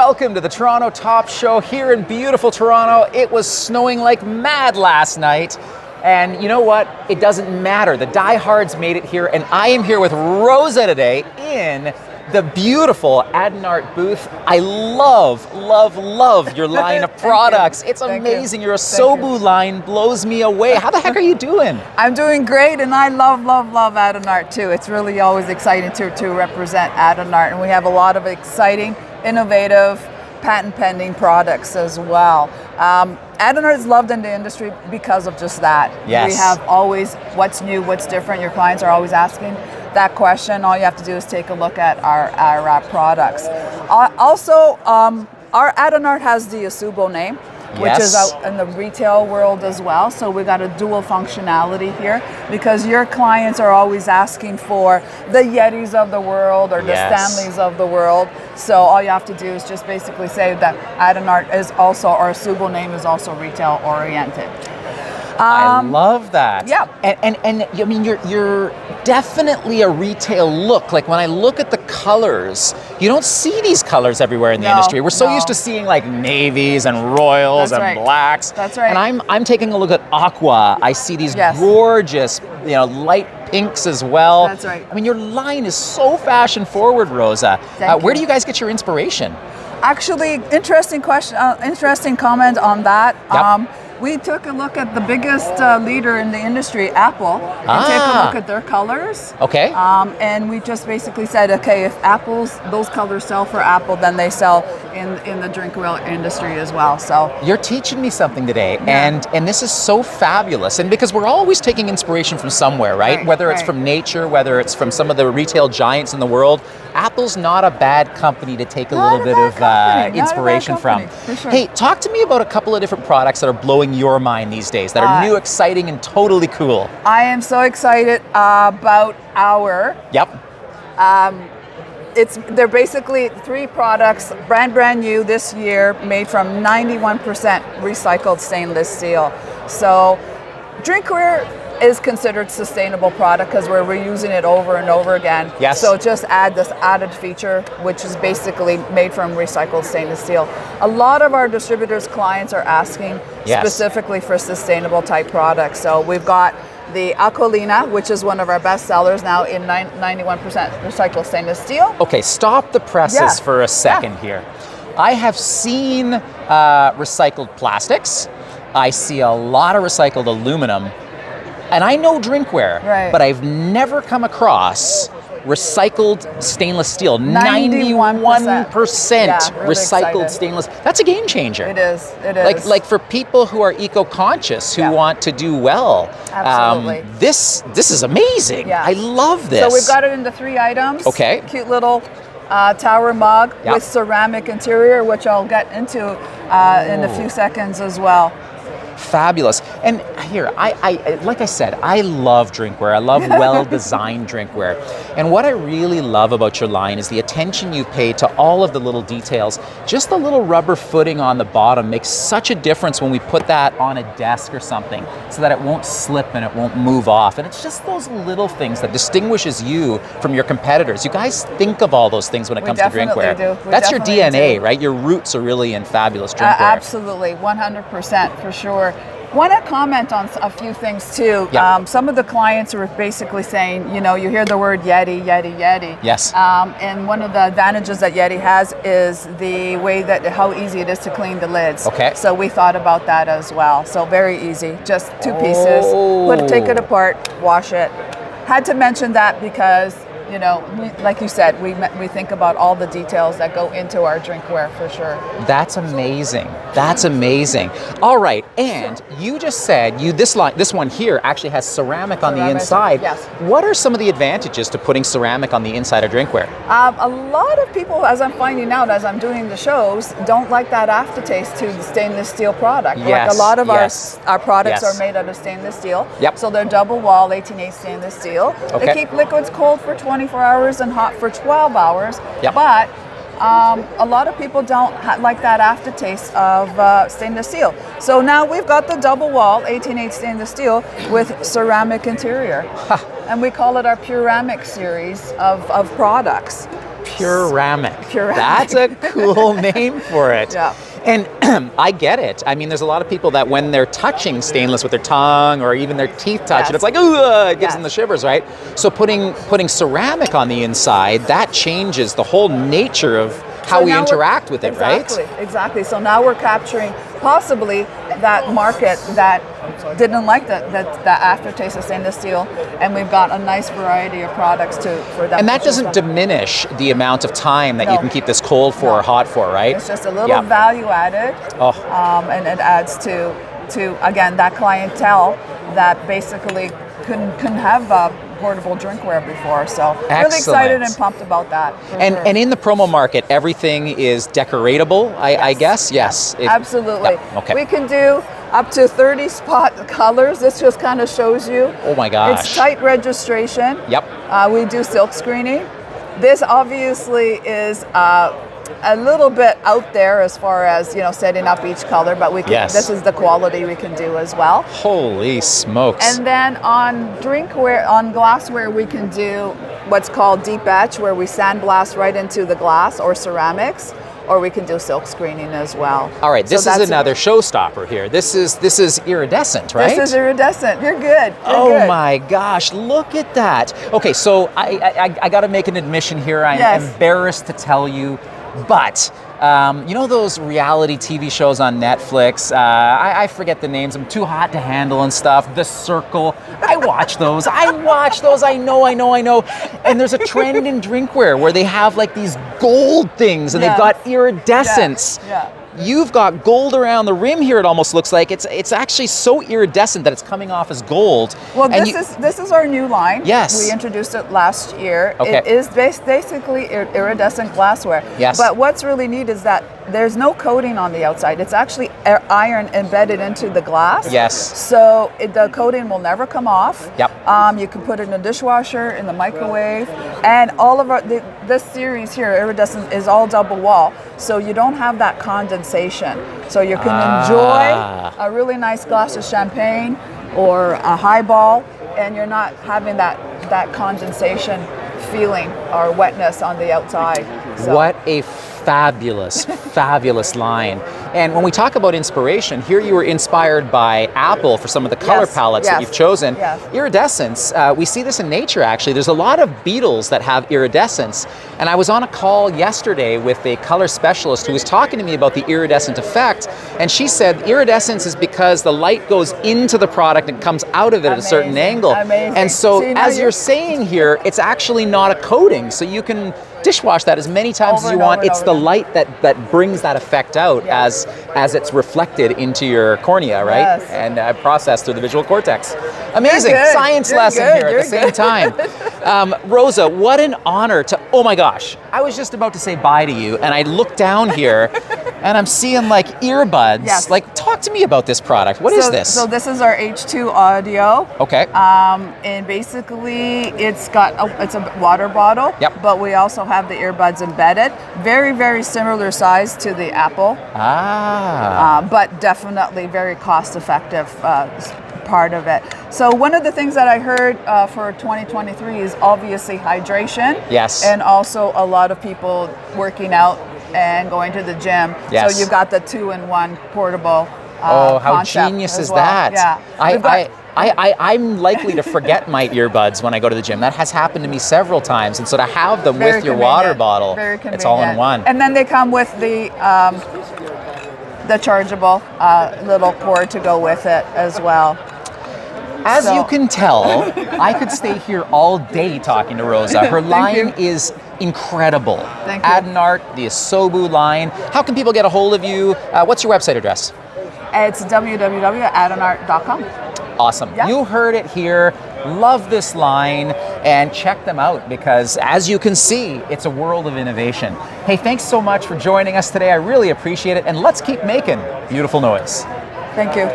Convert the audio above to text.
Welcome to the Toronto Top Show here in beautiful Toronto. It was snowing like mad last night. And you know what? It doesn't matter. The diehards made it here, and I am here with Rosa today in the beautiful AdNArt booth. I love your line of products. It's amazing. Your Asobu line blows me away. How the heck are you doing? I'm doing great, and I love AdNArt too. It's really always exciting to represent AdNArt, and we have a lot of exciting, innovative, patent-pending products as well. AdNArt is loved in the industry because of just that. Yes. We have always what's new, what's different. Your clients are always asking that question. All you have to do is take a look at our products. Also, our AdNArt has the Asobu name, which is out in the retail world as well. So we got a dual functionality here because your clients are always asking for the Yetis of the world or the Stanleys of the world. So all you have to do is just basically say that AdNArt is also, our Asobu name is also retail oriented. I love that. Yeah. And I mean, you're definitely a retail look. Like when I look at the colors, you don't see these colors everywhere in the industry. We're so used to seeing like navies and royals and blacks. That's right. And I'm taking a look at aqua. I see these gorgeous, light pinks as well. That's right. I mean, your line is so fashion forward, Rosa. Where do you guys get your inspiration? Actually, interesting question, interesting comment on that. Yep. We took a look at the biggest leader in the industry, Apple, and take a look at their colors. Okay. And we just basically said, okay, if those colors sell for Apple, then they sell in the drinkware industry as well. So you're teaching me something today, and this is so fabulous. And because we're always taking inspiration from somewhere, right? Whether it's from nature, whether it's from some of the retail giants in the world, Apple's not a bad company to take a little bit of inspiration from. Sure. Hey, talk to me about a couple of different products that are blowing your mind these days, that are new, exciting, and totally cool. I am so excited about our. They're basically 3 products, brand new this year, made from 91% recycled stainless steel. So drinkware is considered sustainable product because we're reusing it over and over again. Yes. So just add this added feature, which is basically made from recycled stainless steel. A lot of our distributors' clients are asking specifically for sustainable type products. So we've got the Aqualina, which is one of our best sellers now in 91% recycled stainless steel. Okay, stop the presses for a second here. I have seen recycled plastics. I see a lot of recycled aluminum. And I know drinkware, but I've never come across recycled stainless steel. 91% really recycled stainless. That's a game changer. It is. It is. Like for people who are eco-conscious, who want to do well. Absolutely. This is amazing. I love this. So we've got it into 3 items. Okay. Cute little tower mug with ceramic interior, which I'll get into in a few seconds as well. Fabulous. And here, I like I said, I love drinkware. I love well-designed drinkware. And what I really love about your line is the attention you pay to all of the little details. Just the little rubber footing on the bottom makes such a difference when we put that on a desk or something so that it won't slip and it won't move off. And it's just those little things that distinguishes you from your competitors. You guys think of all those things when it comes to drinkware. That's your DNA, right? Your roots are really in fabulous drinkware. Absolutely, 100% for sure. Want to comment on a few things too. Some of the clients are basically saying, you hear the word Yeti. Yes. And one of the advantages that Yeti has is the way how easy it is to clean the lids. Okay. So we thought about that as well. So very easy, just 2 pieces. Take it apart, wash it. Had to mention that because like you said, we think about all the details that go into our drinkware for sure. That's amazing. That's amazing. All right, and you just said this one here actually has ceramic on the inside. Yes. What are some of the advantages to putting ceramic on the inside of drinkware? A lot of people, as I'm finding out as I'm doing the shows, don't like that aftertaste to the stainless steel product. Like a lot of our products are made out of stainless steel. So they're double wall 18/8 stainless steel. They keep liquids cold for 24 hours and hot for 12 hours. But a lot of people don't like that aftertaste of stainless steel. So now we've got the double wall 18/8 stainless steel with ceramic interior. And we call it our Puramic series of products. Puramic. Puramic. That's a cool name for it. Yeah. And I get it. I mean, there's a lot of people that when they're touching stainless with their tongue or even their teeth touch Yes. it, it's like, ooh, it gives Yes. them the shivers, right? So putting ceramic on the inside, that changes the whole nature of how we now interact with it, exactly, right? Exactly. So now we're capturing possibly that market that didn't like the aftertaste of stainless steel, and we've got a nice variety of products for them. And that to choose doesn't from. diminish the amount of time that you No. can keep this cold for or hot for, right? It's just a little Yeah. value added, Oh. and it adds to again that clientele that basically couldn't have portable drinkware before. So really excited and pumped about that. And in the promo market, everything is decoratable, I guess? Yes. Absolutely. Yeah, okay. We can do up to 30 spot colors. This just kind of shows you. Oh my gosh. It's tight registration. Yep. We do silk screening. This obviously is a little bit out there as far as setting up each color, but we can. Yes. This is the quality we can do as well. Holy smokes. And then on drinkware, on glassware, we can do what's called deep etch, where we sandblast right into the glass or ceramics, or we can do silk screening as well. All right, this So is that's another showstopper here. This is iridescent, right? This is iridescent. You're good. Oh You're good. my gosh, look at that. Okay, so I got to make an admission here. I'm Yes. embarrassed to tell you, but you know those reality TV shows on Netflix? I forget the names. I'm too hot to handle and stuff. The Circle. I watch those. I know. And there's a trend in drinkware where they have like these gold things and they've got iridescence. Yeah. You've got gold around the rim here, it almost looks like. It's actually so iridescent that it's coming off as gold. Well, And this is our new line. Yes. We introduced it last year. Okay. It is basically iridescent glassware. Yes. But what's really neat is that there's no coating on the outside. It's actually iron embedded into the glass. Yes. So the coating will never come off. Yep. You can put it in a dishwasher, in the microwave, and all of this series here, iridescent, is all double wall. So you don't have that condensation. So you can enjoy a really nice glass of champagne or a highball, and you're not having that condensation feeling or wetness on the outside. So. What a fabulous line. And when we talk about inspiration, here you were inspired by Apple for some of the color palettes that you've chosen. Yes. Iridescence, we see this in nature actually. There's a lot of beetles that have iridescence. And I was on a call yesterday with a color specialist who was talking to me about the iridescent effect. And she said iridescence is because the light goes into the product and comes out of it at a certain angle. Amazing. And so See, as you're saying here, it's actually not a coating. So you can dishwash that as many times as you want. It's the light that brings that effect out as it's reflected into your cornea, right? Yes. And processed through the visual cortex. Amazing You're good. science You're lesson good. here at the same time. Rosa, what an honor to, oh my gosh, I was just about to say bye to you and I look down here and I'm seeing like earbuds. Yes. Like, talk to me about this product. What is this? So this is our H2 audio. Okay. And basically it's a water bottle. Yep. But we also have the earbuds embedded. Very, very similar size to the Apple. But definitely very cost effective part of it. So one of the things that I heard for 2023 is obviously hydration. Yes. And also a lot of people working out and going to the gym. Yes. So you've got the 2-in-1 portable how concept genius as is well. that? Yeah. I'm likely to forget my earbuds when I go to the gym. That has happened to me several times. And so to have them Very with your water convenient. bottle, Very convenient. it's all in one. And then they come with the chargeable little cord to go with it as well. As you can tell, I could stay here all day talking to Rosa. Her line is incredible. Thank you. AdNArt, the Asobu line. How can people get a hold of you? What's your website address? It's www.adnart.com. Awesome. Yeah. You heard it here. Love this line and check them out because as you can see, it's a world of innovation. Hey, thanks so much for joining us today. I really appreciate it. And let's keep making beautiful noise. Thank you.